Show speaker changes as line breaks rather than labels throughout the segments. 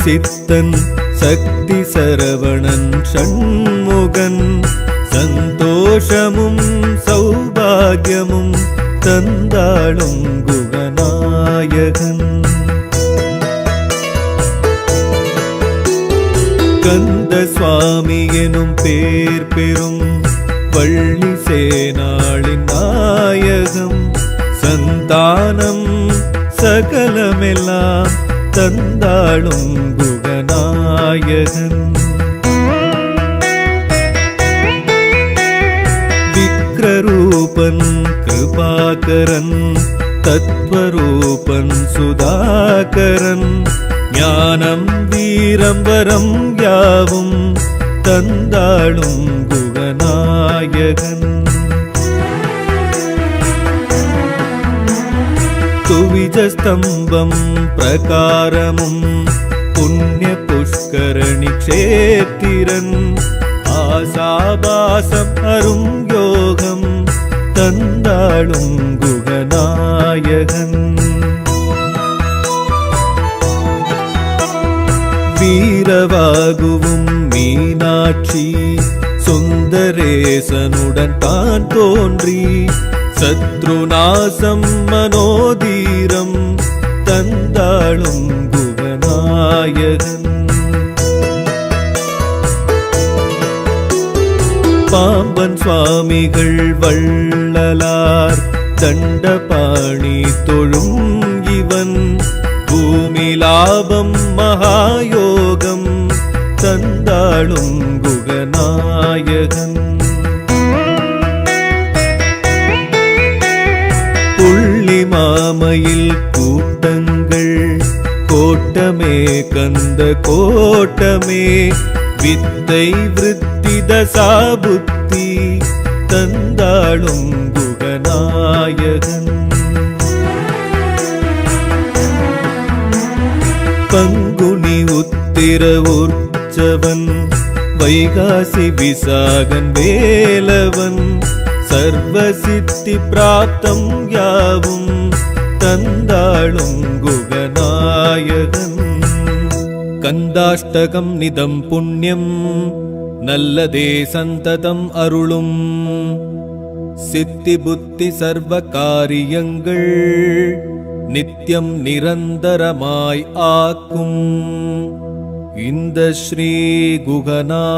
சித்தன் சக்தி சரவணன் ஷண்முகன் சந்தோஷமும் சௌபாகியமும் தந்தாளும் குகநாயகன். கந்த சுவாமி எனும் பேர் பெறும் வள்ளி சேனாளின் நாயகம் சந்தானம் சகலமெல்லாம் தந்தாளும் குகநாயகன். விக்ரரூபன் கிருபாகரன் தத்வரூபன் சுதாகரன் ஞானம் வீரம் வரம் யாவும் தந்தாளும் குகநாயகன். துவிஜஸ்தம்பம் பிரகாரமும் புண்ணிய புஷ்கரணி க்ஷேத்திரன் ஆசாபாசம் அரும் யோகம் தந்தாளும் குகநாயகன். வீரவாகுவும் மீனாட்சி சுந்தரேசனுடன் தான் தோன்றி சத்ருநாசம் மனோதீரம் தந்தாளும் குகநாயகன். பாம்பன் சுவாமிகள் வள்ளலார் தண்டபாணி தொழும் இவன் பூமி லாபம் மகாயோகம் தந்தாளும் குகநாயகன். புள்ளி மாமையில் கூட்டங்கள் கோட்டமே கந்த கோட்டமே வித்தை விருத்தி தசாபுத்தி தந்தாளும் குகநாயகன். பங்குனி உத்திர உற்சவன் வைகாசி விசாகன் வேலவன் சர்வசித்தி பிராப்தம் யாவும் தந்தாளும் குகநாயகன். கந்தாஷ்டகம் நிதம் புண்ணியம் நல்லதே சந்ததம் அருளும் சித்தி புத்தி சர்வ காரியங்கள் நித்தியம் நிரந்தரமாய் ஆக்கும் இந்த ஸ்ரீ குகநாயகாஷ்டகம்.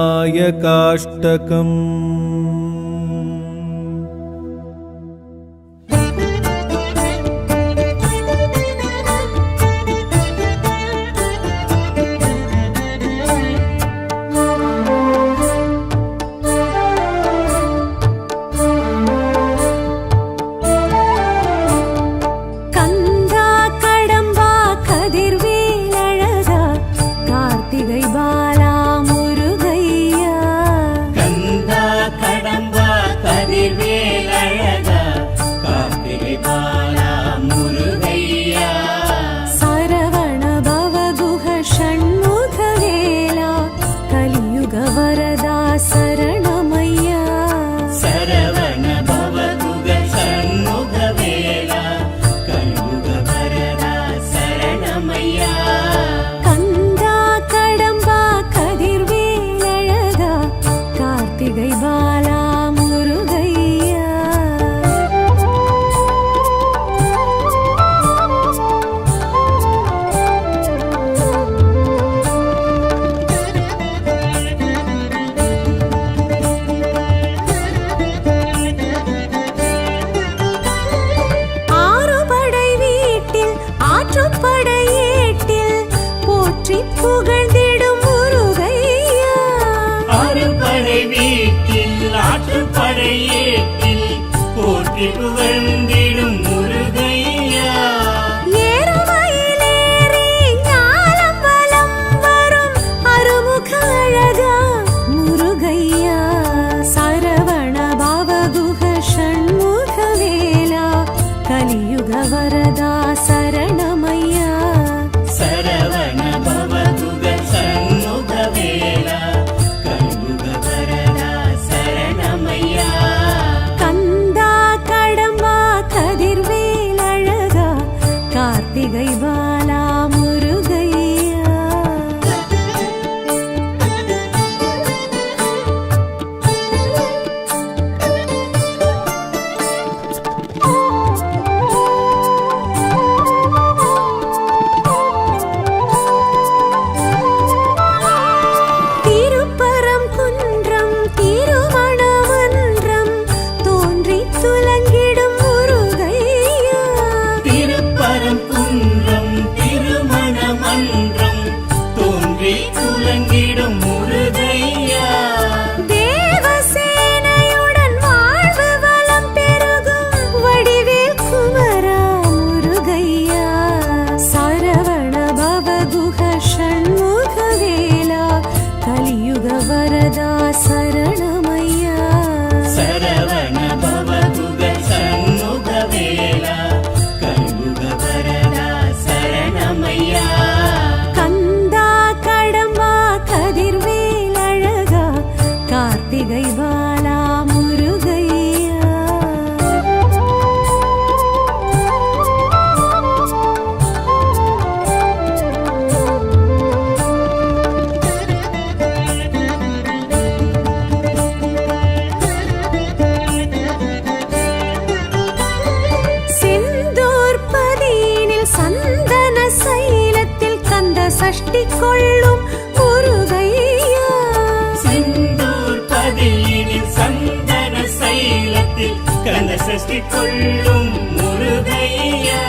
சதியினில் சந்தன சைலத்தில் கந்த சஷ்டி கொள்ளும் முருகையா.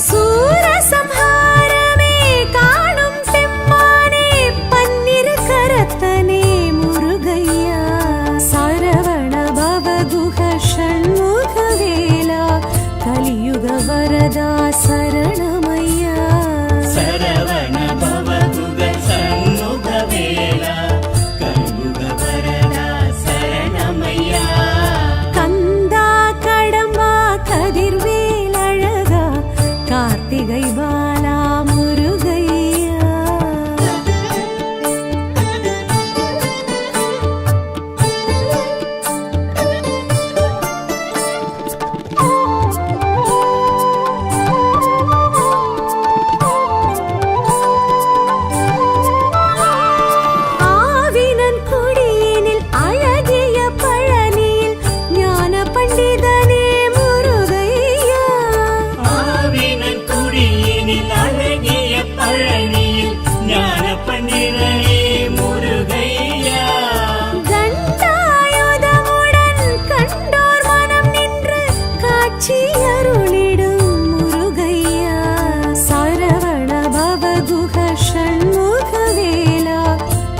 சூரசம்ஹாரமே காணும் பெம்மானே பன்னிரு கரத்தனே முருகையா. சரவண பவகுஹ ஷண்முக வேலா கலியுக வரதா சரணமையா.
சரவண பவகுக சண்முக வேலா கலியுக வரதா சரணமையா.
கந்தா கடம்பா கதிர்வேல் அழகா கார்த்திகை பாலா முருகையா. ஆவினன் குடியினில் அழகிய பழனியில் ஞான பண்டிதனே முருகையா.
ஆவினன் குடியினில் அழகிய பழனியில் ஞான பண்டிதனே முருகையா.
தண்டாயுதமுடன் கண்டோர் மனம் நின்று காட்சி அருளிடும் முருகையா. சரவண பவகுஹ ஷண்முக வேலா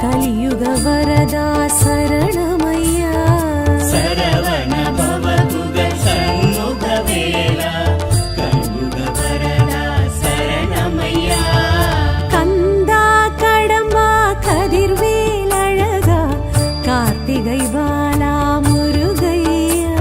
கலியுக வரதா சரணமையா.
சரவண பவகுக சண்முக வேலா கலியுக வரதா சரணமையா.
கந்தா கடம்பா கதிர்வேல் அழகா கார்த்திகை பாலா முருகையா.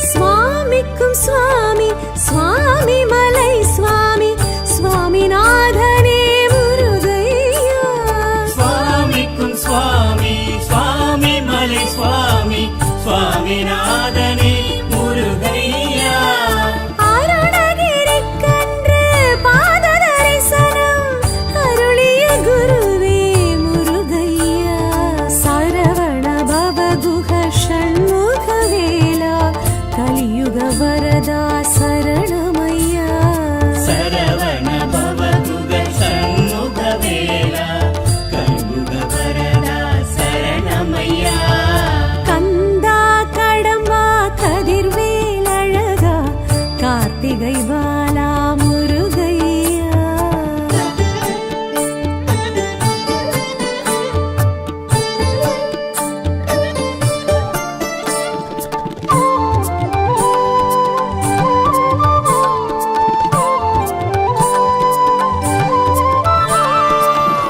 சுவாமிக்கும் சுவாமி சுவாமி மலை சுவாமி சுவாமிநாதனே முருகையா.
சுவாமிக்கும் சுவாமி சுவாமி மலை சுவாமி சுவாமிநாதனே முருகையா.
அருணகிரிக்கன்று பாத தரிசனம் அருளிய குருவே முருகையா. சரவண பவகுஹ ஷண்முக வேலா கலியுக வரதா சரணமையா.
சரவண பவகுக சண்முக வேலா கலியுக வரதா சரணமையா.
கந்தா கடம்பா கதிர்வேல் அழகா கார்த்திகை பாலா முருகையா.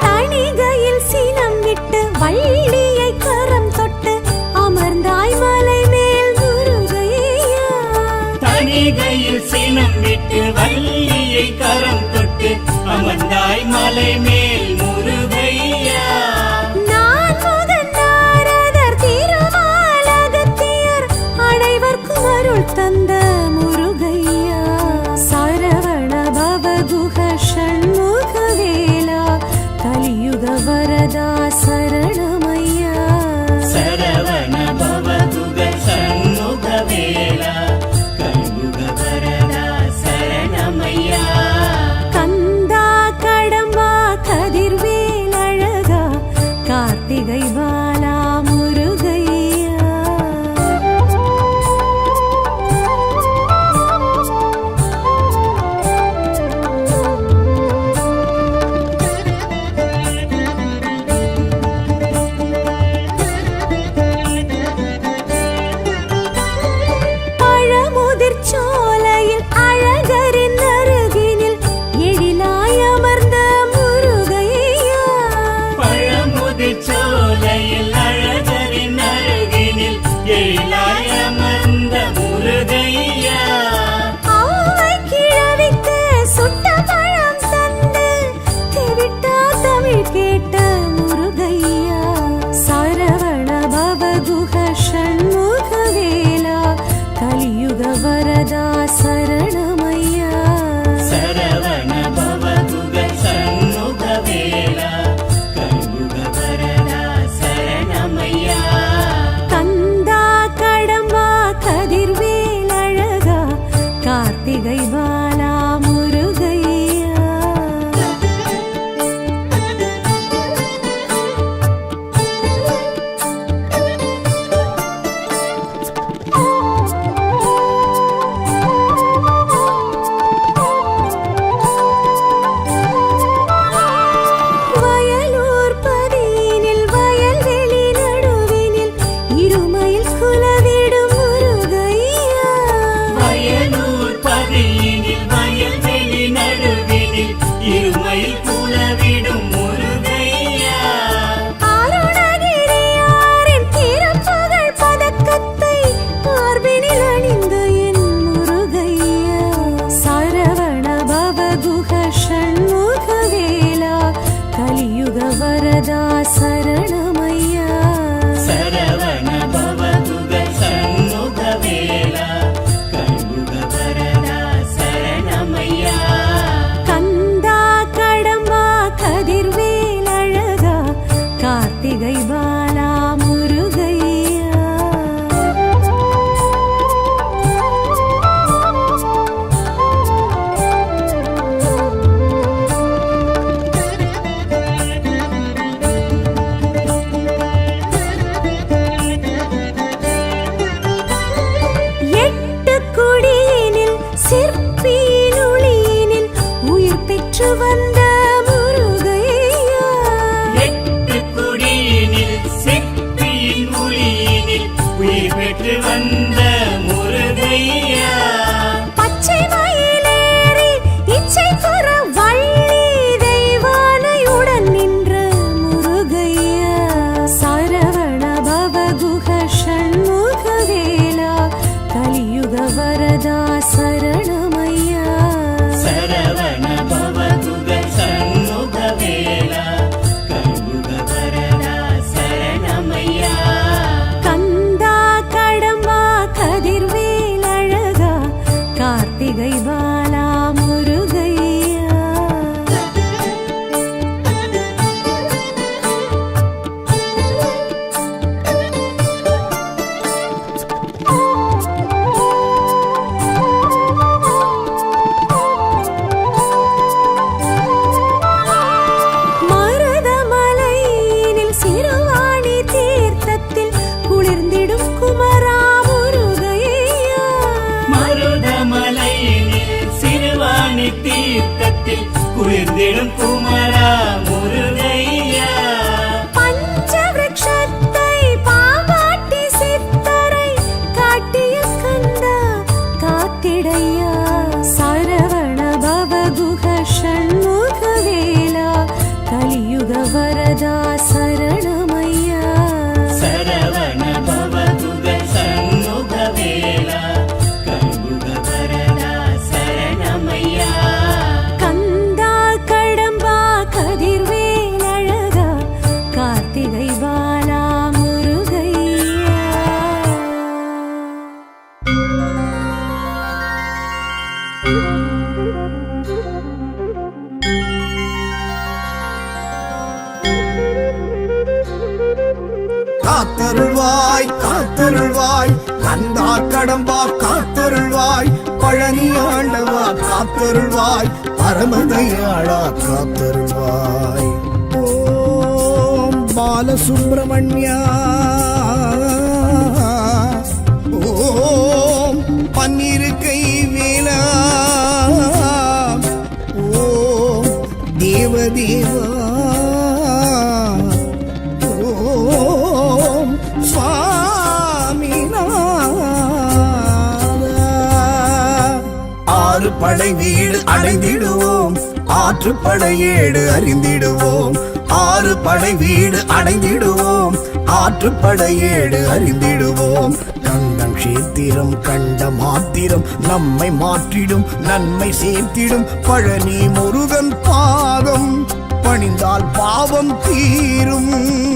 தணிகையில் சினம் விட்டு வள்ளியை கரம் தொட்டு அமர்ந்தாய் மலை மேல் முருகையா.
தணிகையில் சினம் விட்டு வள்ளியை கரம் தொட்டு அமர்ந்தாய் மலை மேல் முருகையா.
நான் முகன் நாரதர் திருமாலகத்தியர் அனைவர்க்கும் அருள் தந்த முருகையா. சரவண பவகுஹ ஷண்முக வேலா கலியுக வரதா சரணமையா.
சரவண பவகுக சண்முக வேலா கலியுக வரதா சரணமையா.
கந்தா கடம்பா கதிர்வேல்
குளிர்ந்திடும் குமரா முருகையா.
பஞ்சவிருட்சத்தை பாம்பாட்டி சித்தரை காட்டிய கந்தா காத்திடையா. சரவண பவகுஹ ஷண்முக வேலா கலியுக வரதா சரணமையா.
சரவண பவகுக சண்முக வேலா கலியுக வரதா சரணமையா.
கந்தா கடம்பா கதிர்வேல் அழகா கார்த்திகை பாலா முருகையா.
காத்தருள்வாய் காத்தருள்வாய் கந்தா கடம்பா காத்தருள்வாய் பழனி ஆண்டவா காத்தருள்வாய் பரமதயாளா காத்தருள்வாய். ஓம் பாலசுப்பிரமணியா ஓம் பன்னிருக்கை வேலா ஓம் தேவதேவா ஓம் சுவாமிநாதா. ஆறு படை வீடு அடைந்திடுவோம் ஆற்றுப்படையேடு அறிந்திடுவோம். ஆறு படை வீடு அடைந்திடுவோம் ஆற்றுப்படையேடு அறிந்திடுவோம். கண்டம் கஷேத்திரம் கண்ட மாத்திரம் நம்மை மாற்றிடும் நன்மை சேர்த்திடும் பழனி முருகன் பாதம் பணிந்தால் பாவம் தீரும்.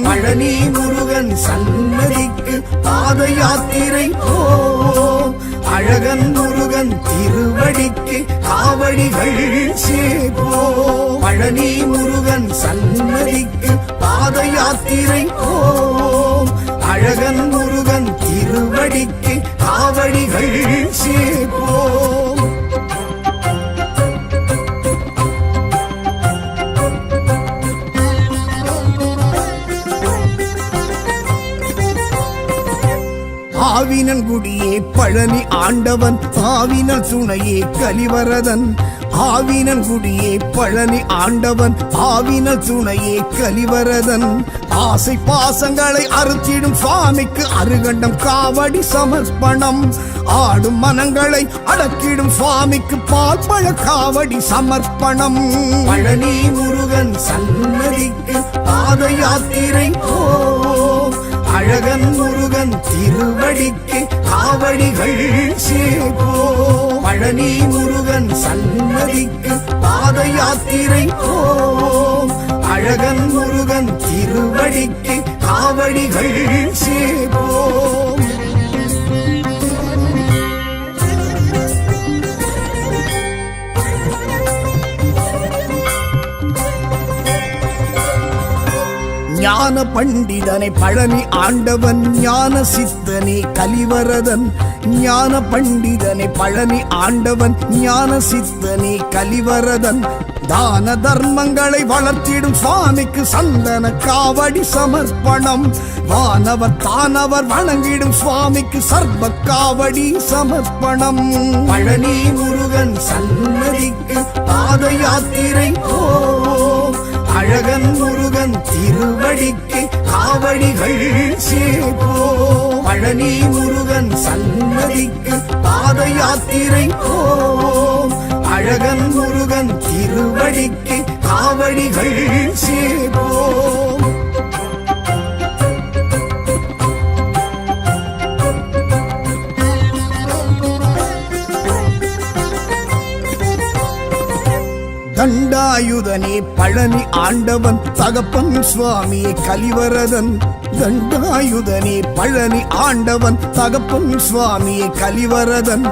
பழனி முருகன் சன்னதிக்கு பாத யாத்திரை போவோம். அழகன் முருகன் திருவடிக்கு காவடிகள் சேர்ப்போம். பழனி முருகன் சன்னதிக்கு பாத யாத்திரை போவோம். அழகன் முருகன் திருவடிக்கு காவடிகள் சேர்ப்போம். ஆவினன் குடியே பழனி ஆண்டவன் ஆவினல் துணையே கலிவரதன். ஆவினன் குடியே பழனி ஆண்டவன் ஆவினல் துணையே கலிவரதன். ஆசை பாசங்களை அறுத்திடும் சுவாமிக்கு அருகண்டம் காவடி சமர்ப்பணம். ஆடும் மனங்களை அடக்கிடும் சுவாமிக்கு பால் பழ காவடி சமர்ப்பணம். பழனி முருகன் சன்னதிக்கு பாத யாத்திரை போவோம். அழகன் முருகன் திருவடிக்கு காவடிகள் சேர்ப்போம். பழனி முருகன் சன்னதிக்கு பாத யாத்திரை போவோம். அழகன் முருகன் திருவடிக்கு காவடிகள் சேர்ப்போம். ஞான பண்டிதனை பழனி ஆண்டவன் ஞான சித்தனே கலிவரதன். ஞான பண்டிதனை பழனி ஆண்டவன் ஞான சித்தனே கலிவரதன். தான தர்மங்களை வளர்த்திடும் சுவாமிக்கு சந்தன காவடி சமர்ப்பணம். வானவர் தானவர் வணங்கிடும் சுவாமிக்கு சர்வ காவடி சமர்ப்பணம். பழனி முருகன் சன்னதிக்கு பாத யாத்திரை போவோம். அழகன் முருகன் திருவடிக்கு காவடிகள் சேர்ப்போம். பழனி முருகன் சன்னதிக்கு பாத யாத்திரை போவோம். அழகன் முருகன் திருவடிக்கு காவடிகள் சேர்ப்போம். தண்டாயுதனே பழனி ஆண்டவன் தகப்பன் சுவாமியே கலிவரதன். தண்டாயுதனே பழனி ஆண்டவன் தகப்பன் சுவாமியே கலிவரதன்.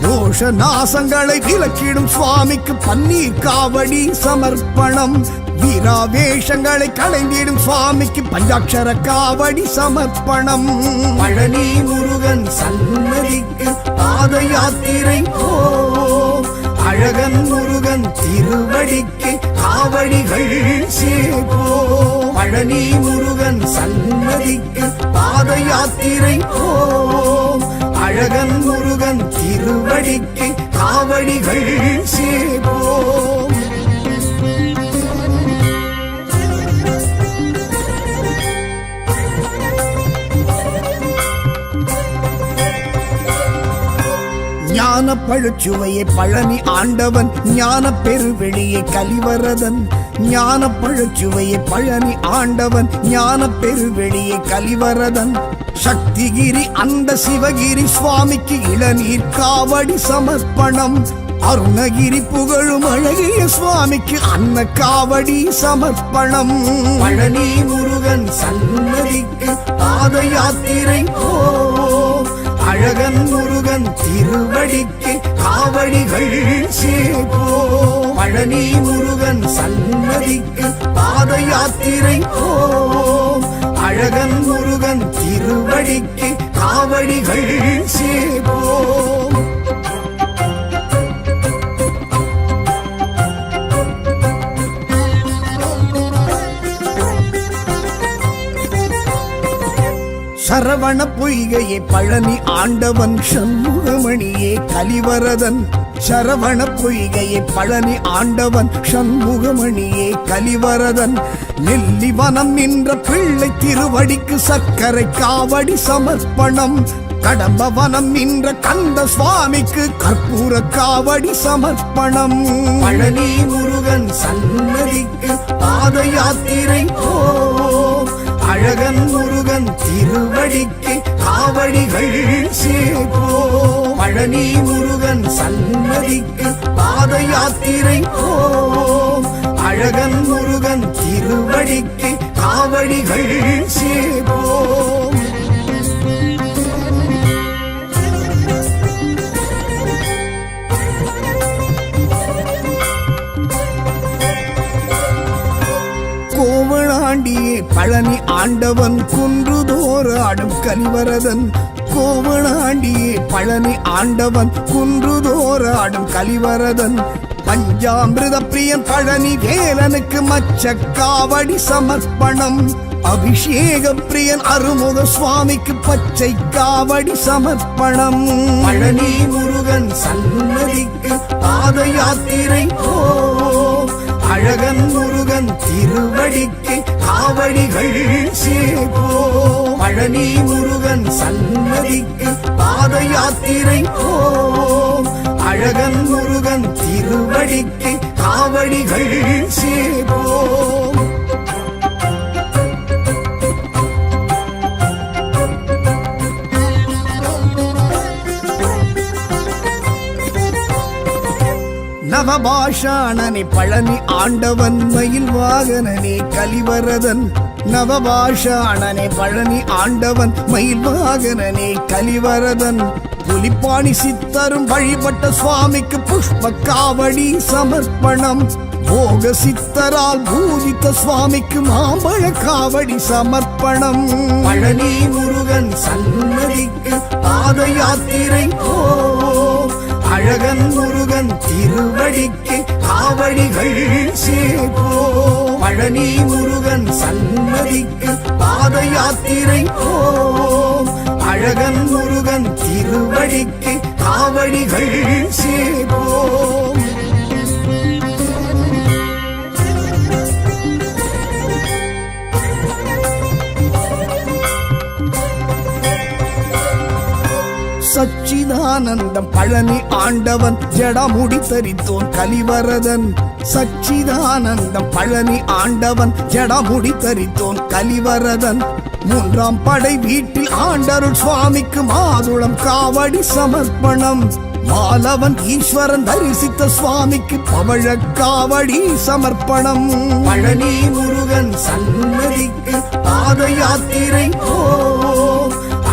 தோஷ நாசங்களை விலக்கிடும் சுவாமிக்கு பன்னீர் காவடி சமர்ப்பணம். வீராவேஷங்களை களைந்திடும் சுவாமிக்கு பஞ்சாட்சர காவடி சமர்ப்பணம். பழனி முருகன் சன்னதிக்கு பாத யாத்திரை போவோம். அழகன் முருகன் திருவடிக்கு காவடிகள் சேர்ப்போம். பழனி முருகன் சன்னதிக்கு பாத யாத்திரை போவோம். அழகன் முருகன் திருவடிக்கு காவடிகள் சேர்ப்போம். ஞான பழச்சுவையை பழனி ஆண்டவன் ஞான பெருவெளியை கலிவரதன் ஞான பழச்சுவையை பழனி ஆண்டவன் ஞான பெருவெளியை கலிவரதன் சக்திகிரி அந்த சிவகிரி சுவாமிக்கு இளநீர் காவடி சமர்ப்பணம் அருணகிரி புகழும் அழகிய சுவாமிக்கு அன்ன காவடி சமர்ப்பணம் பழனி முருகன் சன்னதிக்கு பாத யாத்திரை போ அழகன் முருகன் திருவடிக்கு காவடிகள் சேப்போ பழனி முருகன் சன்னதிக்கு பாத யாத்திரை போ அழகன் முருகன் திருவடிக்கு காவடிகள் சேப்போ சரவண பொய்கையை பழனி ஆண்டவன் சண்முகமணியே கலிவரதன் சரவண பொய்கையை பழனி ஆண்டவன் சண்முகமணியே கலிவரதன் நெல்லிவனம் நின்ற பிள்ளை திருவடிக்கு சர்க்கரை காவடி சமர்ப்பணம் கடம்பவனம் நின்ற கந்த சுவாமிக்கு கற்பூர காவடி சமர்ப்பணம் பழனி முருகன் சன்னதிக்கு பாத யாத்திரை போ அழகன் முருகன் திருவடிக்கு காவடிகள் சேப்போ பழனி முருகன் சன்னதிக்கு பாத யாத்திரை போ அழகன் முருகன் திருவடிக்கு காவடிகள் சேப்போ கோவளாண்டியே பழனி ஆண்டவன் குன்றுதோறு ஆடும் கலிவரதன் கோவளாண்டியே பழனி ஆண்டவன் குன்றுதோறு ஆடும் கலிவரதன் பஞ்சாமிருத பிரியன் பழனி வேலனுக்கு மச்ச காவடி சமர்ப்பணம் அபிஷேக பிரியன் அருமுக சுவாமிக்கு பச்சை காவடி சமர்ப்பணம் பழனி முருகன் சன்னதிக்கு பாத யாத்திரை போ அழகன் முருகன் திருவடிக்கு காவடிகள் சேப்போ பழனி முருகன் சன்னதிக்கு பாத யாத்திரை போ அழகன் முருகன் திருவடிக்கு காவடிகள் சேப்போ நவபாஷாணனே பழனி ஆண்டவன் மயில் வாகனனே கலிவரதன் நவபாஷாணனே பழனி ஆண்டவன் மயில் வாகனனே கலிவரதன் புலிப்பாணி சித்தரும் வழிபட்ட சுவாமிக்கு புஷ்ப காவடி சமர்ப்பணம் போக சித்தரால் பூஜித்த சுவாமிக்கு மாம்பழ காவடி சமர்ப்பணம் பழனி முருகன் சன்னதிக்கு பாத யாத்திரை போ அழகன் முருகன் திருவடிக்கு காவடிகள் சேப்போ பழனி முருகன் சன்னதிக்கு பாத யாத்திரை போ அழகன் முருகன் திருவடிக்கு காவடிகள் சேப்போ சச்சிதானந்தம் பழனி ஆண்டவன் ஜடமுடி தரித்தோன் கலிவரதன் சச்சிதானந்தம் பழனி ஆண்டவன் ஜடமுடி தரித்தோன் கலிவரதன் மூன்றாம் படை வீட்டில் ஆண்டருள் சுவாமிக்கு மாதுளம் காவடி சமர்ப்பணம் மாலவன் ஈஸ்வரன் தரிசித்த சுவாமிக்கு பவழ காவடி சமர்ப்பணம் பழனி முருகன் சன்னதிக்கு பாத யாத்திரை போ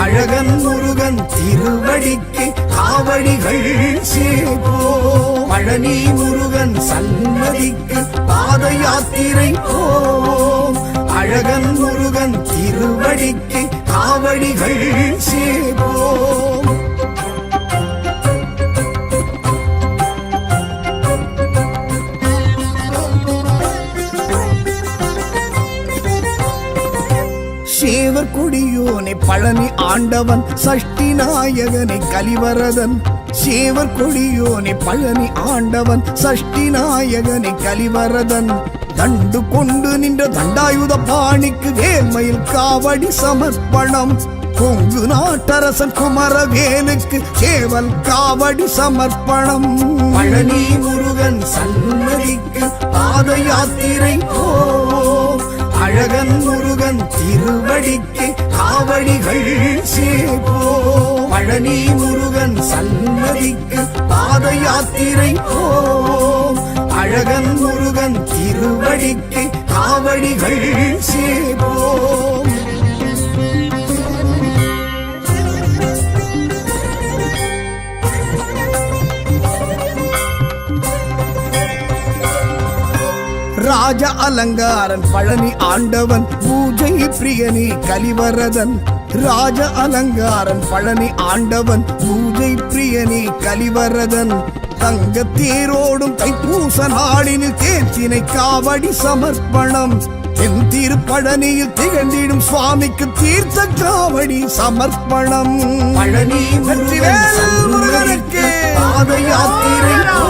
அழகன் முருகன் திருவடிக்கு காவடிகள் சேப்போ பழனி முருகன் சன்னதிக்கு பாத யாத்திரை போ அழகன் முருகன் திருவடிக்கு காவடிகள் சேப்போ சேவர் கொடியோனை பழனி ஆண்டவன் சஷ்டி நாயகனை கலிவரதன் சேவர் கொடியோனை பழனி ஆண்டவன் சஷ்டி நாயகனை கலிவரதன் தண்டு கொண்டு நின்ற தண்டாயுத பாணிக்கு வேல்மயில் காவடி சமர்ப்பணம் கொங்கு நாட்டரசன் குமரவேலுக்கு சேவல் காவடி சமர்ப்பணம். பழனி முருகன் சன்னதிக்கு பாத யாத்திரை போ, அழகன் முருகன் திருவடிக்கு காவடிகள் சேப்போ. பழனி முருகன் சன்னதிக்கு பாத யாத்திரை போ, அழகன் முருகன் திருவடிக்கு காவடிகள் சேப்போ. ராஜ அலங்காரன் பழனி ஆண்டவன் பூஜை பிரியனி கலிவரதன். ராஜ அலங்காரன் பழனி ஆண்டவன் பூஜை பிரியனி கலிவரதன். தங்க தேரோடும் தைப்பூச நாளினில் தேர்ச்சினை காவடி சமர்ப்பணம். என் திருப்பழனியில் திகழ்ந்திடும் சுவாமிக்கு தீர்த்த காவடி சமர்ப்பணம். பழனி முருகனுக்கு பாத யாத்திரை போ,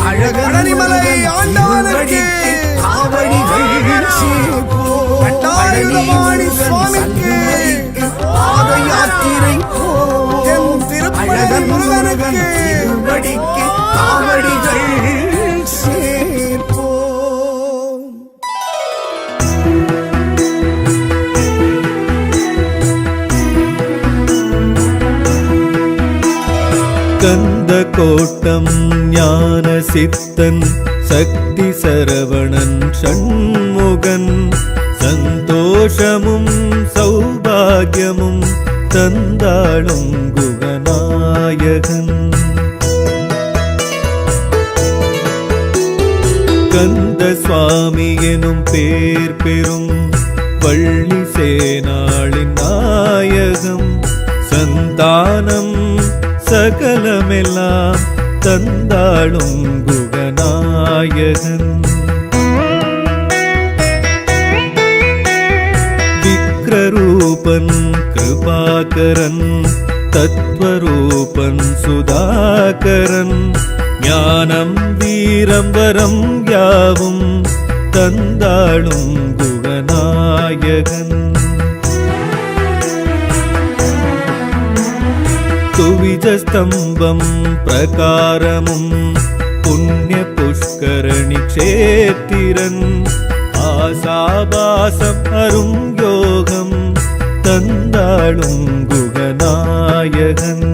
அழகனிமலை ஆண்டவனுக்கு காவடிகள் சேப்போ. பழனி சுவாமிக்கு பாத யாத்திரை போ, அழகன் முருகன் திருவடிக்கு காவடிகள் சேப்போ.
கந்த கோட்டம் ஞான சித்தன் சக்தி சரவணன் ஷண்முகன். சந்தோஷமும் சௌபாகியமும் தந்தாளும் குகநாயகன். கந்த சுவாமி எனும் பேர் பெறும் வள்ளி சேனாளின் நாயகம். சந்தானம் சகலமெல்லாம் தந்தாளும் குகநாயகன். விக்ரரூபன் கிருபாகரன் தத்வரூபன் சுதாகரன். ஞானம் வீரம் வரம் யாவும் தந்தாளும் குகநாயகன். துவிஜஸ்தம்பம் பிரகாரமும் புண்ணிய புஷ்கரணி க்ஷேத்திரன். ஆசாபாசம் அரும் யோகம் தந்தாளும் குகநாயகன்.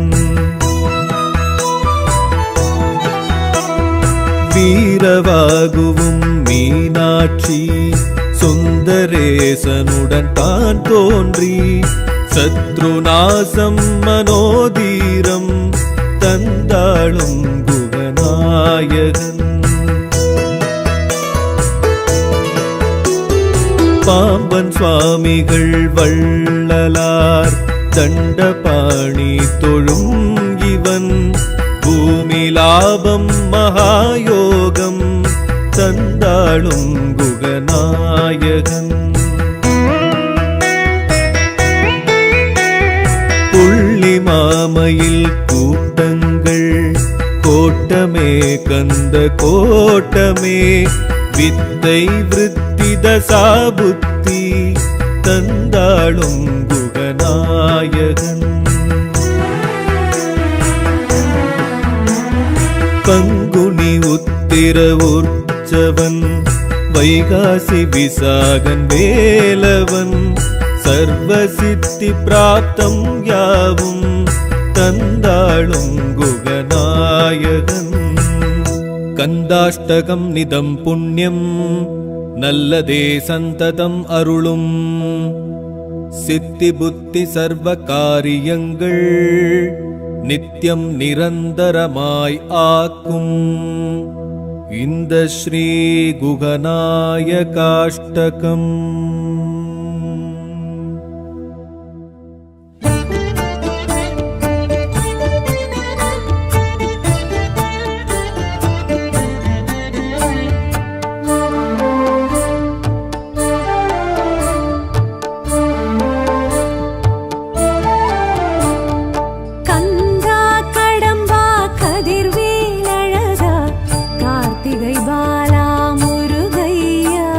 வீரவாகுவும் மீனாட்சி சுந்தரேசனுடன் தான் தோன்றி சத்ருநாசம் மனோதீரம் தந்தாளும் குகநாயகன். பாம்பன் சுவாமிகள் வள்ளலார் தண்டபாணி தொழும் இவன். பூமி லாபம் மகாயோகம் தந்தாளும் குகநாயகன். புள்ளி மாமையில் கூட்டங்கள் கோட்டமே கந்த கோட்டமே. வித்தை விருத்தி தசாபுத்தி தந்தாளும் குகநாயகன். பங்குனி உத்திர உற்சவன் வைகாசி விசாகன் வேலவன். சர்வசித்தி பிராப்தம் யாவும் தந்தாளும் குகநாயகன். கந்தாஷ்டகம் நிதம் புண்ணியம் நல்லதே சந்ததம் அருளும். சித்தி புத்தி சர்வ காரியங்கள் நித்தியம் நிரந்தரமாய் ஆக்கும். இந்த ஸ்ரீ குகநாயகாஷ்டகம்.
கார்த்திகை பாலா முருகையா.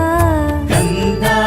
கந்தா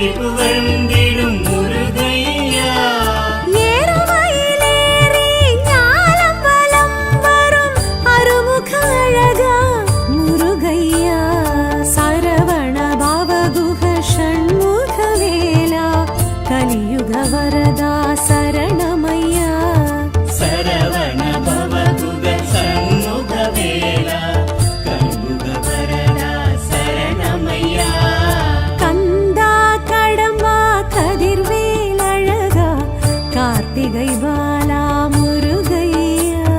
போற்றி புகழ்ந்திடும் முருகையா
ஏறுமயிலேறி ஞானம் வலம் வரும் அருமுக அழகா முருகையா சரவண பவகுஹ ஷண்முக வேலா கலியுக வரதா சரணமையா
சரவண பவகுக சண்முக வேலா கண்முக வரதா சரணமையா
கந்தா கடம்பா கதிர்வேல் அழகா கார்த்திகை பாலா முருகையா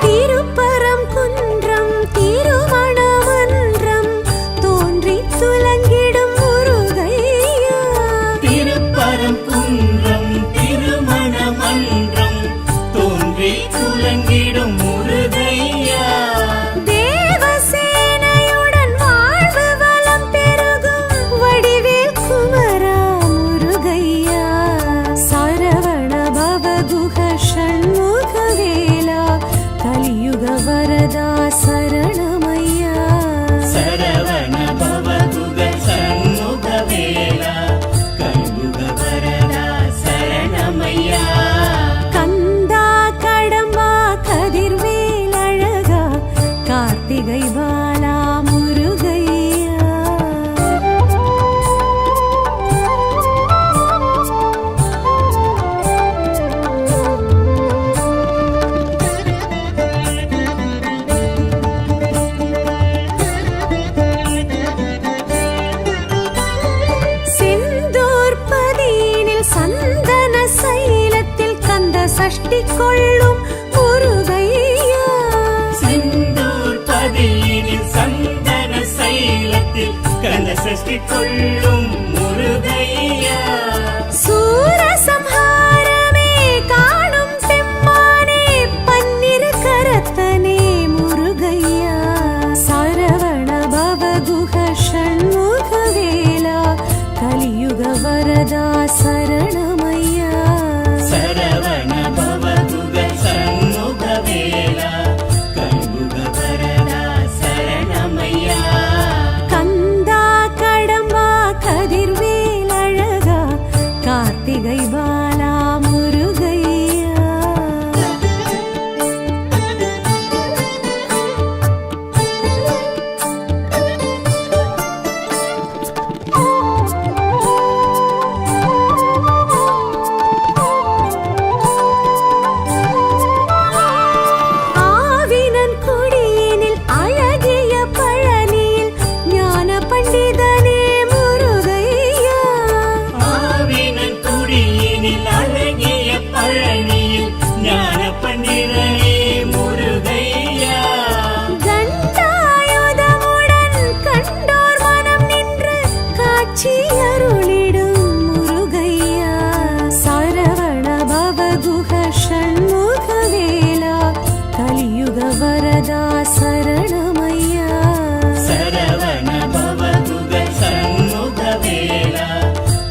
திருப்பரம் குன்றம் திருமணமன்றம் தோன்றி துலங்கிடும் முருகையா
திருப்பரம் குன்றம் திருமண மன்றம் தோன்றி துலங்கிடும் முருகையா
தேவசேனையுடன் வாழ்வு வளம் பெருகும் வடிவேல் குமரா முருகையா சரவண பவகுஹ ஷண்முக வேலா கலியுக வரதா சரணமையா
சரவண பவகுக சண்முக வேலா கண்முக வரதா சரணமையா
கந்தா கடம்பா கதிர்வேல் அழகா கார்த்திகை பாலா முருகையா செந்தூர் பதியினில் சந்தன சைலத்தில் கந்த சஷ்டி கொள்ளும் முருகையா
சிந்தூர் பதியினில் சந்தன சைலத்தில் கந்த சஷ்டி கொள்ளும் முருகையா
சூரசம்ஹாரமே காணும் பெம்மானே பன்னிரு கரத்தனே முருகையா சரவண பவகுஹ ஷண்முக வேலா கலியுக வரதா சரணமையா
சரவண பவகுக சண்முக வேலா கண்முக வரதா சரணமையா
கந்தா கடம்பா கதிர்வேல் அழகா கார்த்திகை பாலா முருகையா ஆவினன் குடியினில் அழகிய பழனியில் ஞான பண்டிதனே முருகையா
ஆவினன் குடியினில் அழகிய பழனியில் ஞான பண்டிதனே முருகையா
கண்டாயுதமுடன் கண்டோர் மனம் நின்று காட்சி அருளிடும் முருகையா சரவண பவகுஹ ஷண்முக வேலா கலியுக வரதா சரணமையா
சரவண பவகுக சண்முக வேலா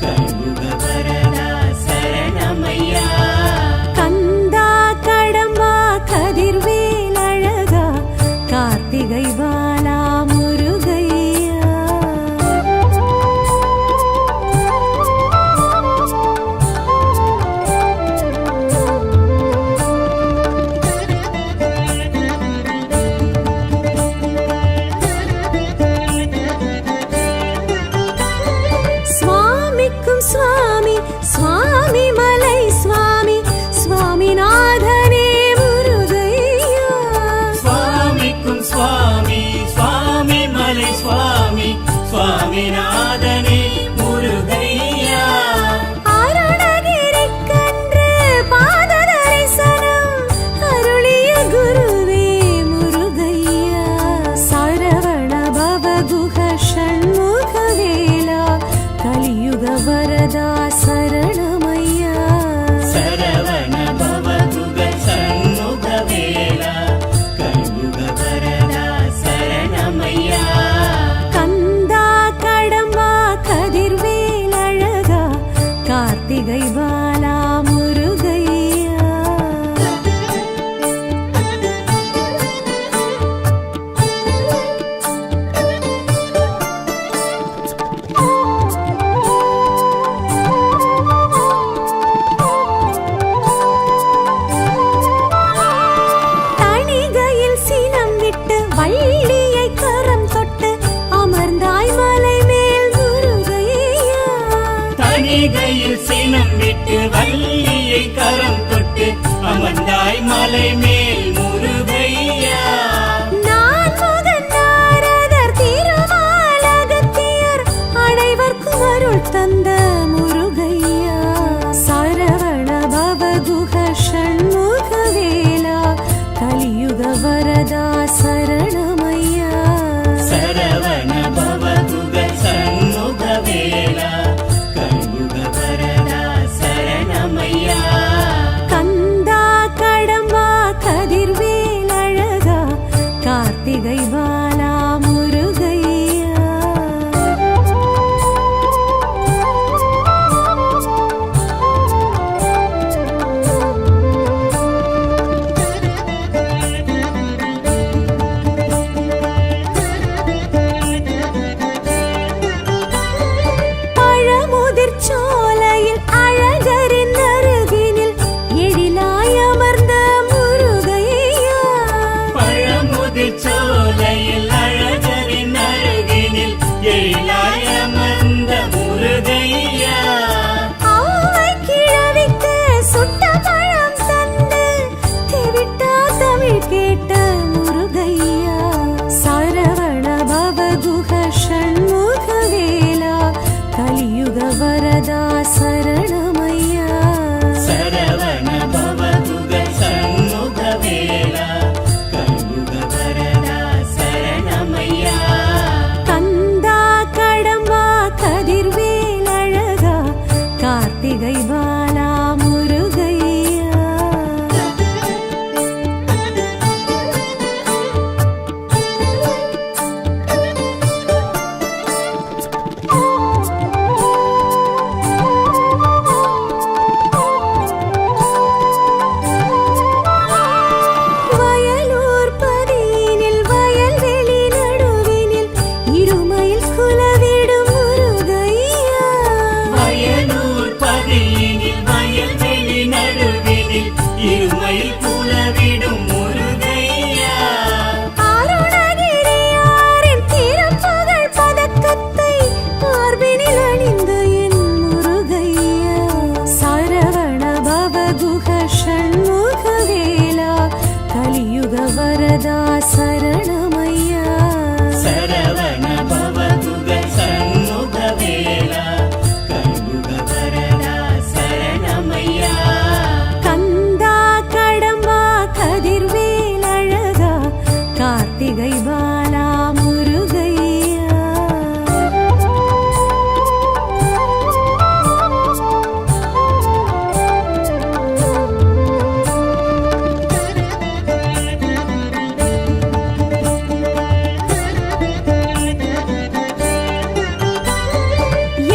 கண்முக வரதா சரணமையா
கந்தா கடம்பா கதிர்வேல் அழகா கார்த்திகை பாலா முருகையா சுவாமிக்கும் சுவாமி சுவாமி மலை சுவாமி சுவாமிநாதனே முருகையா
சுவாமிக்கும் சுவாமி சுவாமி மலை சுவாமி சுவாமிநாதனே முருகையா
அருணகிரிக்கன்று பாத தரிசனம் அருளிய குருவே முருகையா சரவண பவகுஹ ஷண்முக வேலா கலியுக வரதா சரணமையா
சரவண பவகுக சண்முக வேலா கண்முக வரதா சரணமையா
கந்தா கடம்பா
மலை மேல் முருகையா
நான் முகன் நாரதர் திருமாலகத்தியர் அனைவர்க்கும் அருள் தந்த முருகையா சரவண பவகுஹ ஷண்முக வேலா கலியுக வரதா சரணமையா
சரவண பவகுக சண்முக வேலா கலியுக வரதா சரணமையா
கந்தா கடம்பா கதிர்வேல் அழகா கார்த்திகை பாலா முருகையா பழமுதிர் சோலையில் அழகரின் அருகினில் எழிலாய் அமர்ந்த முருகையா
பழமுதிர் சோலையில் அழகரின் அருகினில் எழிலாய் அமர்ந்த முருகையா
ஆவை கிழவிக்கு சுட்ட பழம் தந்து தெவிட்டா தமிழ் கேட்ட முருகையா சரவண பவகுஹ ஷண்முக வேலா கலியுக வரதா சரணமையா
சரவண பவகுக சண்முக வேலா கலியுக வரதா சரணமையா
கந்தா கடம்பா கதிர்வேல் அழகா கார்த்திகை பாலா முருகையா வயலூர் பதியினில் வயல்வெளி நடுவினில் இருமையில் குலவிடும் முருகையா
வயலூர் பதியினில் வயல்வெளி நடுவினில் இருமையில் குலவிடும் முருகையா
அருணகிரியாரின் திருப்புகழ் பதக்கத்தை மார்பினில் அணிந்த என் முருகையா சரவண பவகுஹ ஷண்முக வேலா கலியுக வரதா சரணமையா
சரவண பவகுக சண்முக வேலா கலியுக வரதா சரணமையா
கந்தா கடம்பா கதிர்வேல் அழகா கார்த்திகை பாலா முருகையா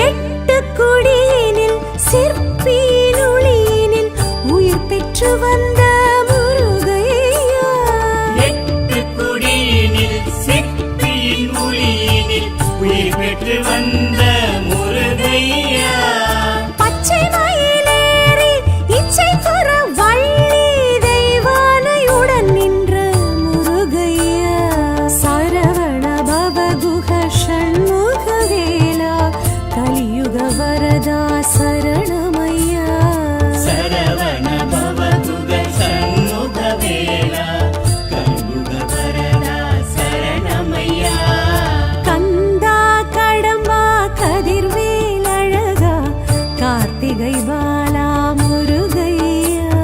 எட்டு குடியினில் சிற்பியின் ஒளியினில் உயிர் பெற்று வந்த முருகையா
எட்டு குடியினில் சிற்பியின் ஒளியினில் உயிர் பெற்று வந்த முருகையா
பச்சை மயிலேறி இச்சை புற வள்ளி தெய்வானையுடன் நின்ற முருகையா சரவண பவகுஹ ஷண்முக வேலா கலியுக வரதா சரணமையா
சரவண பவகுக சண்முக வேலா கலியுக வரதா சரணமையா
கந்தா கடம்பா கதிர்வேல் அழகா கார்த்திகை பாலா முருகையா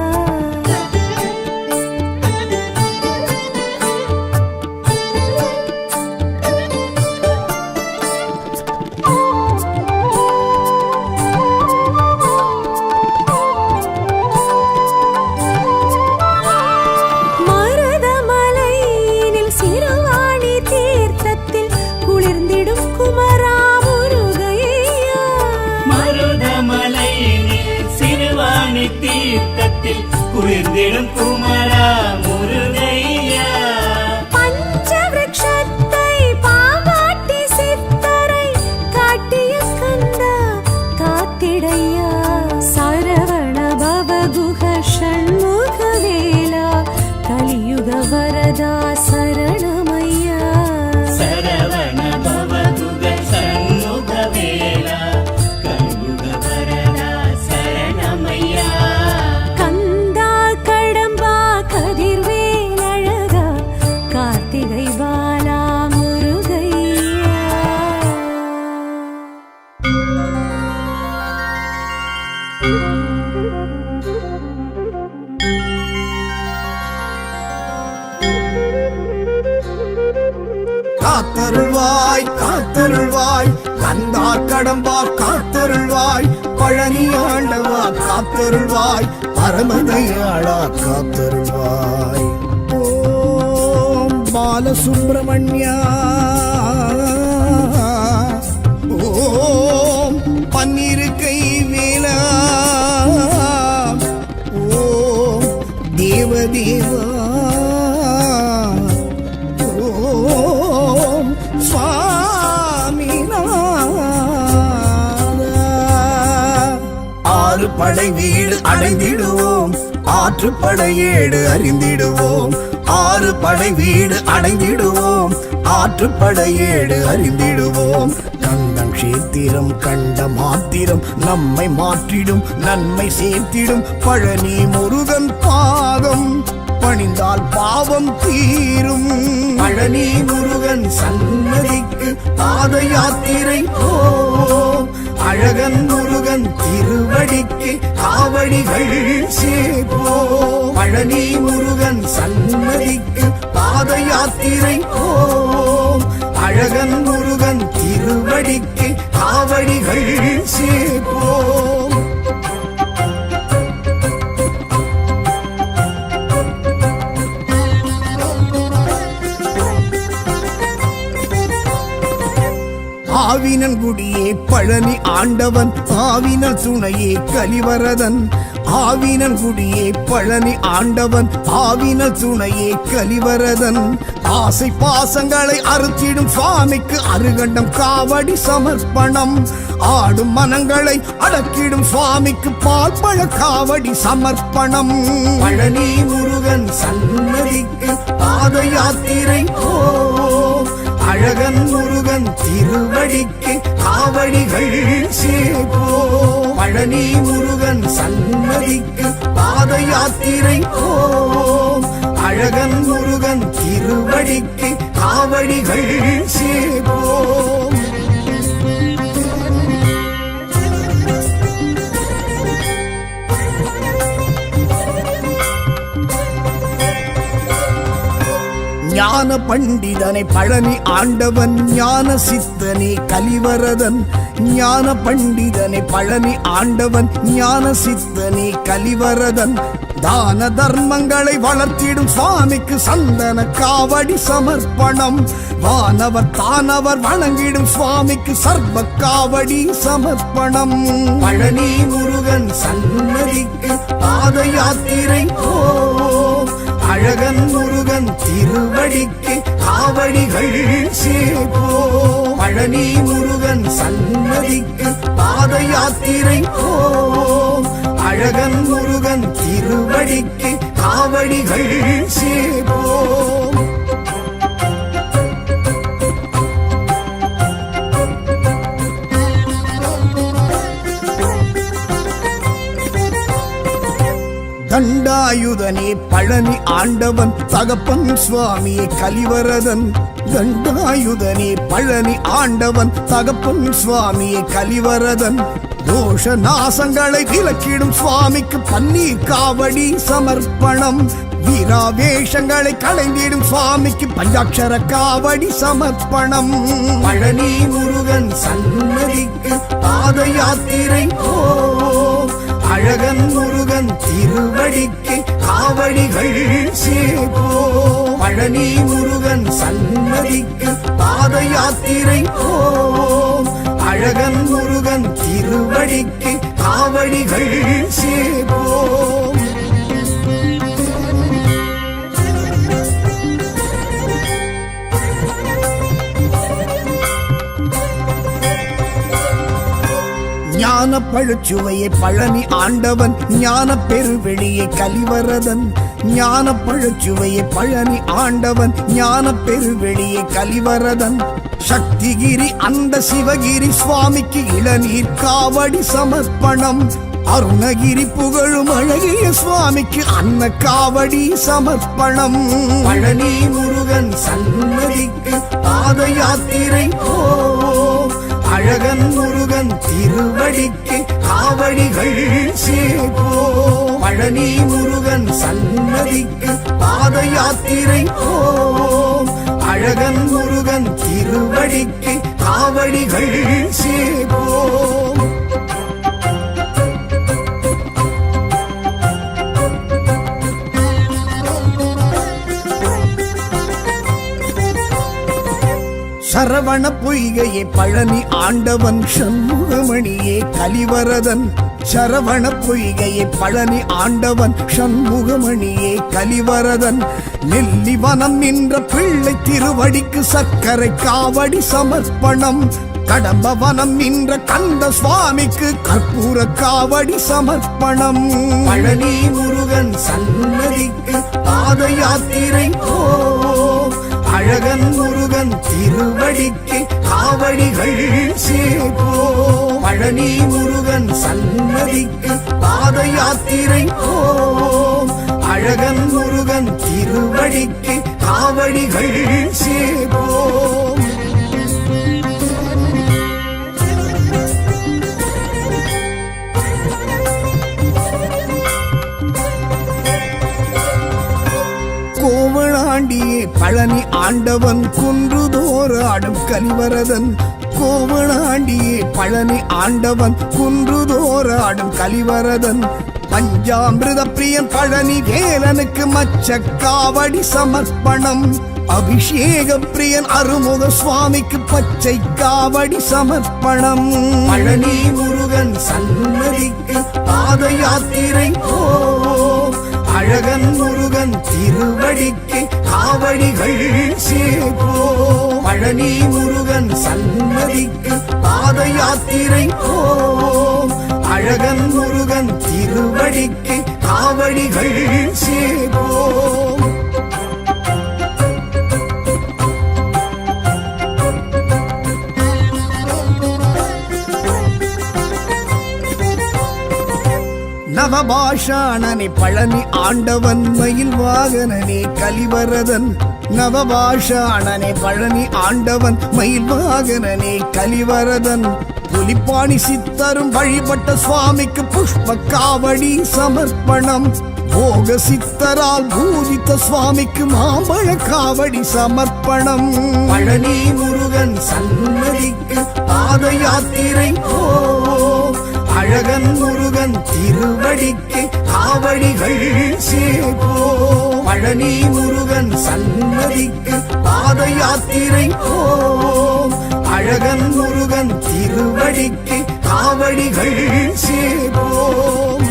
மருதமலையினில் சிறுவாணி தீர்த்தத்தில் குளிர்ந்திடும் குமரா முருகையா
மருதமலையினில் சிறுவாணி தீர்த்தத்தில் குளிர்ந்திடும் குமரா முருகையா
பஞ்சவிருட்சத்தை பாவாட்டி சித்தரை காட்டிய கந்தா காத்திடையா சரவண பவகுஹ ஷண்முக வேலா கலியுக வரதா சரணமையா
சரவண பவகுக சண்முக வேலா கலியுக வரதா சரணமையா
கந்தா கடம்பா
காத்தருள்வாய், கந்தா கடம்பா காத்தருள்வாய், பழனி ஆண்டவா காத்தருள்வாய், பரமதயாளா காத்தருள்வாய். ஓம் பாலசுப்பிரமணியா, ஓம் பன்னிருக்கை வேலா, ஓம் தேவதேவா, ஓம் சுவாமிநாதா. ஆறு படை வீடு அடைந்திடுவோம், ஆற்றுப்படையேடு அறிந்திடுவோம். ஆறு படை வீடு அடைந்திடுவோம், ஆற்றுப்படையேடு அறிந்திடுவோம். கந்தம் சேத்திரம் கண்ட மாத்திரம் நம்மை மாற்றிடும், நன்மை சேர்த்திடும். பழனி முருகன் பாதம் பணிந்தால் பாவம் தீரும். பழனி முருகன் சன்னதிக்கு பாத யாத்திரை போம். அழகன் முருகன் திருவடிக்கு காவடிகள் சேர்ப்போம். பழனி முருகன் சன்னதிக்கு பாத யாத்திரை போம். அழகன் முருகன் திருவடிக்கு காவடிகள் சேர்ப்போம். ஆவினன்குடியே பழனி ஆண்டவன், ஆவினன் துணையே கலிவரதன். ஆவினன்குடியே பழனி ஆண்டவன், ஆவினன் துணையே கலிவரதன். ஆசை பாசங்களை அறுத்திடும் சுவாமிக்கு அருகண்டம் காவடி சமர்ப்பணம். ஆடும் மனங்களை அடக்கிடும் சுவாமிக்கு பால் பழ காவடி சமர்ப்பணம். பழனி முருகன் சன்னதிக்கு பாத யாத்திரை போம். அழகன் முருகன் திருவடிக்கு காவடிகள் சேர்ப்போம். பழனி முருகன் சன்னதிக்கு பாத யாத்திரை போம். அழகன் முருகன் திருவடிக்கு காவடிகள் சேர்ப்போம். ஞான பண்டிதனை பழனி ஆண்டவன், ஞான சித்தனே கலிவரதன். ஞான பண்டிதனை பழனி ஆண்டவன், ஞான சித்தனே கலிவரதன். தான தர்மங்களை வளர்த்திடும் சுவாமிக்கு சந்தன காவடி சமர்ப்பணம். வானவர் தானவர் வணங்கிடும் சுவாமிக்கு சர்வ காவடி சமர்ப்பணம். பழனி முருகன் சன்னதிக்கு பாத யாத்திரை போம். அழகன் முருகன் திருவடிக்கு காவடிகள் சேர்ப்போம். பழனி முருகன் சன்னதிக்கு பாத யாத்திரை போம். அழகன் முருகன் திருவடிக்கு காவடிகள் சேர்ப்போம். தண்டாயுதனே பழனி ஆண்டவன், தகப்பன் சுவாமியே கலிவரதன். தண்டாயுதனே பழனி ஆண்டவன், தகப்பன் சுவாமியே கலிவரதன். தோஷ நாசங்களை விலக்கிடும் சுவாமிக்கு பன்னீர் காவடி சமர்ப்பணம். வீராவேஷங்களை களைந்திடும் சுவாமிக்கு பஞ்சாட்சர காவடி சமர்ப்பணம். பழனி முருகன் சன்னதிக்கு பாத யாத்திரை போம். அழகன் முருகன் திருவடிக்கு காவடிகள் சேர்ப்போம். பழனி முருகன் சன்னதிக்கு பாத யாத்திரை போம். அழகன் முருகன் திருவடிக்கு காவடிகள் சேர்ப்போம். ஞான பழுச்சுவையை பழனி ஆண்டவன், ஞான பெருவெளியை கலிவரதன். ஞான பழுச்சுவையை பழனி ஆண்டவன், ஞான பெருவெளியை கலிவரதன். சக்திகிரி அந்த சிவகிரி சுவாமிக்கு இளநீர் காவடி சமர்ப்பணம். அருணகிரி புகழும் அழகிய சுவாமிக்கு அன்ன காவடி சமர்ப்பணம். பழனி முருகன் சன்னதிக்கு பாத யாத்திரை போம். அழகன் முருகன் திருவடிக்கு காவடிகள் சேர்ப்போம். பழனி முருகன் சன்னதிக்கு பாத யாத்திரை போம். அழகன் முருகன் திருவடிக்கு காவடிகள் சேர்ப்போம். சரவண பொய்கையே பழனி ஆண்டவன் சண்முகமணியே கலிவரதன். சரவண பொய்கையே பழனி ஆண்டவன் சண்முகமணியே கலிவரதன். நெல்லிவனம் நின்ற பிள்ளை திருவடிக்கு சர்க்கரை காவடி சமர்ப்பணம். கடம்பவனம் நின்ற கந்த சுவாமிக்கு கற்பூர காவடி சமர்ப்பணம். பழனி முருகன் சன்னதிக்கு பாத யாத்திரை போ. அழகன் முருகன் திருவடிக்கு காவடிகள் சேர்ப்போம். பழனி முருகன் சன்னதிக்கு பாத யாத்திரை போம். அழகன் முருகன் திருவடிக்கு காவடிகள் சேர்ப்போம். கோவளாண்டியே பழனி ஆண்டவன் குன்றுதோறு ஆடும் கலிவரதன். கோவளாண்டியே பழனி ஆண்டவன் குன்றுதோறு ஆடும் கலிவரதன். பஞ்சாமிருத பிரியன் பழனி வேலனுக்கு மச்ச காவடி சமர்ப்பணம். அபிஷேக பிரியன் அருமுக சுவாமிக்கு பச்சை காவடி சமர்ப்பணம். பழனி முருகன் சன்னதிக்கு பாத யாத்திரை போ. அழகன் முருகன் திருவடிக்கு காவடிகள் சேர்ப்போம். பழனி முருகன் சன்னதிக்கு பாத யாத்திரை போம். அழகன் முருகன் திருவடிக்கு காவடிகள் சேர்ப்போம். நவபாஷாணனே பழனி ஆண்டவன் மயில் வாகனனே கலிவரதன். நவபாஷாணனே பழனி ஆண்டவன் மயில் வாகனனே கலிவரதன். புலிப்பாணி சித்தரும் வழிபட்ட சுவாமிக்கு புஷ்ப காவடி சமர்ப்பணம். போக சித்தரால் பூஜித்த சுவாமிக்கு மாம்பழ காவடி சமர்ப்பணம். பழனி முருகன் சன்னதிக்கு பாத யாத்திரை போ. அழகன் முருகன் திருவடிக்கு காவடிகள் சேர்ப்போம். பழனி முருகன் சன்னதிக்கு பாத யாத்திரை போம். அழகன் முருகன் திருவடிக்கு காவடிகள் சேர்ப்போம்.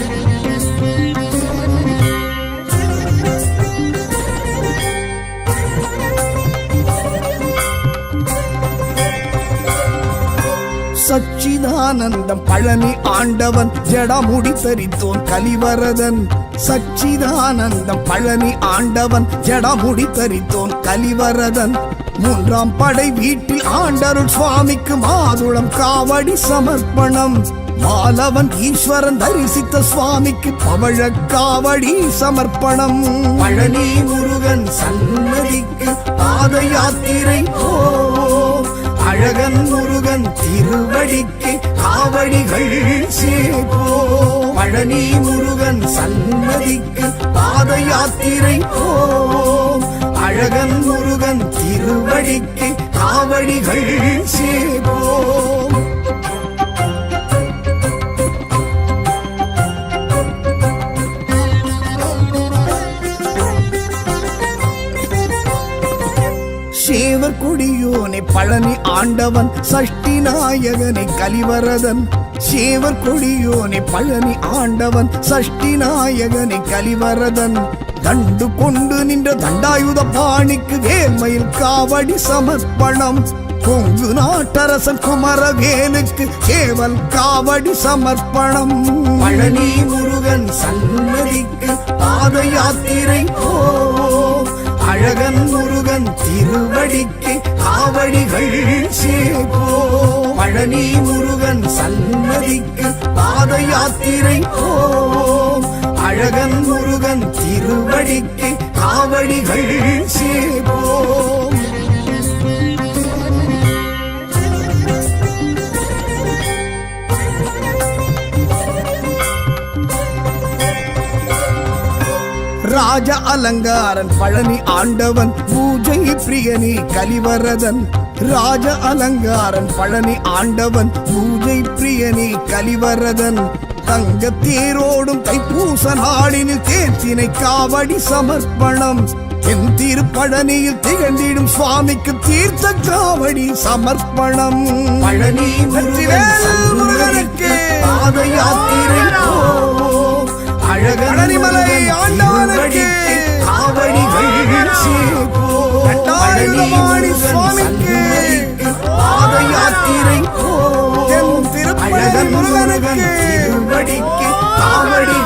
சச்சிதானந்தம் பழனி ஆண்டவன் ஜடமுடி தரித்தோன் கலிவரதன். சச்சிதானந்தம் பழனி ஆண்டவன் ஜடமுடி தரித்தோன் கலிவரதன். மூன்றாம் படை வீட்டில் ஆண்டருள் சுவாமிக்கு மாதுளம் காவடி சமர்ப்பணம். மாலவன் ஈஸ்வரன் தரிசித்த சுவாமிக்கு பவழ காவடி சமர்ப்பணம். பழனி முருகன் சன்னதிக்கு பாத யாத்திரை போ. அழகன் முருகன் திருவடிக்கு காவடிகள் சேர்ப்போம். பழனி முருகன் சன்னதிக்கு பாத யாத்திரை போம். அழகன் முருகன் திருவடிக்கு காவடிகள் சேர்ப்போம். சேவர் கொடியோனை பழனி ஆண்டவன் சஷ்டி நாயகனை கலிவரதன். சேவர் கொடியோனை பழனி ஆண்டவன் சஷ்டி நாயகனை கலிவரதன். தண்டு கொண்டு நின்ற தண்டாயுத பாணிக்கு வேல்மயில் காவடி சமர்ப்பணம். கொங்கு நாட்டரசன் குமரவேலுக்கு சேவல் காவடி சமர்ப்பணம். பழனி முருகன் சன்னதிக்கு பாத யாத்திரை போ. அழகன் முருகன் திருவடிக்கு காவடிகள் சேர்ப்போம். பழனி முருகன் சன்னதிக்கு பாத யாத்திரை போம். அழகன் முருகன் திருவடிக்கு காவடிகள் சேர்ப்போம். ராஜ அலங்காரன் பழனி ஆண்டவன் பூஜை பிரியனே கலிவரதன் ராஜ அலங்காரன் பழனி ஆண்டவன் பூஜை பிரியனே கலிவரதன் தங்க தேரோடும் தைப்பூச நாளினில் தேர்த்தினை காவடி சமர்ப்பணம் என் திருப்பழனியில் திகழ்ந்திடும் சுவாமிக்கு தீர்த்த காவடி சமர்ப்பணம் பழனி முருகனுக்கு பாத யாத்திரை போவோம். அழகனிமலை ஆண்டவனுக்கு காவடிகள் சேர்ப்போம். கட்டாயுதபாணி சுவாமிக்கு பாத யாத்திரை போவோம். என் திருப்பழனி முருகனுக்கு திருவடிக்கு காவடி